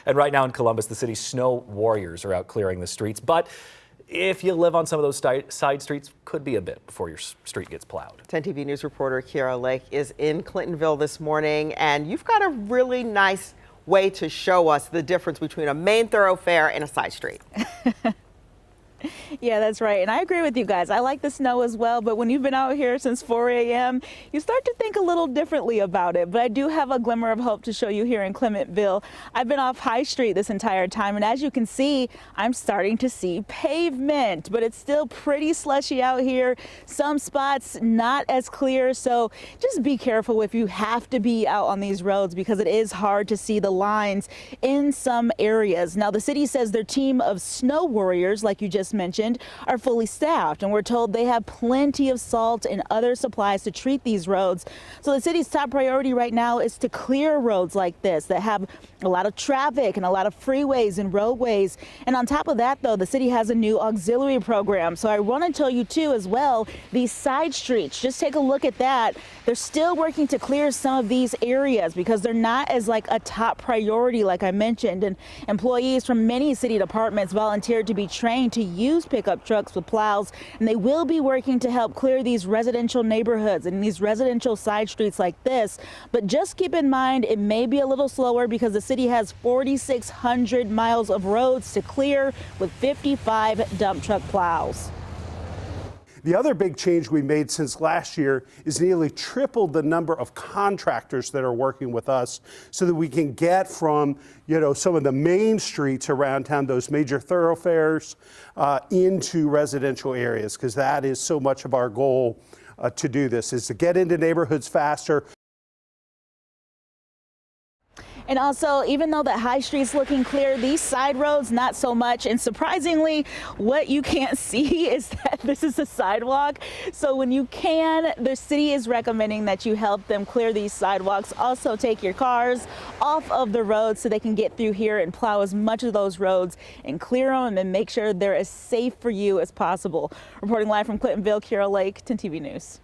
And right now in Columbus, the city's snow warriors are out clearing the streets. But if you live on some of those side streets, could be a bit before your street gets plowed. 10 TV News reporter Kiara Lake is in Clintonville this morning, and you've got a really nice way to show us the difference between a main thoroughfare and a side street. Yeah, that's right. And I agree with you guys. I like the snow as well. But when you've been out here since 4 a.m., you start to think a little differently about it. But I do have a glimmer of hope to show you here in Clementville. I've been off High Street this entire time. And as you can see, I'm starting to see pavement. But it's still pretty slushy out here. Some spots not as clear. So just be careful if you have to be out on these roads, because it is hard to see the lines in some areas. Now, the city says their team of snow warriors, like you just mentioned, are fully staffed, and we're told they have plenty of salt and other supplies to treat these roads. So the city's top priority right now is to clear roads like this that have a lot of traffic and a lot of freeways and roadways. And on top of that, though, the city has a new auxiliary program. So I want to tell you too as well, these side streets, just take a look at that. They're still working to clear some of these areas because they're not as like a top priority, like I mentioned. And employees from many city departments volunteered to be trained to use pickup trucks with plows, and they will be working to help clear these residential neighborhoods and these residential side streets like this. But just keep in mind, it may be a little slower because the city has 4,600 miles of roads to clear with 55 dump truck plows. The other big change we made since last year is nearly tripled the number of contractors that are working with us so that we can get from, some of the main streets around town, those major thoroughfares, into residential areas, because that is so much of our goal to do this, is to get into neighborhoods faster. And also, even though the High Street's looking clear, these side roads, not so much. And surprisingly, what you can't see is that this is a sidewalk. So when you can, the city is recommending that you help them clear these sidewalks. Also, take your cars off of the road so they can get through here and plow as much of those roads and clear them and make sure they're as safe for you as possible. Reporting live from Clintonville, Kiara Lake, 10 TV News.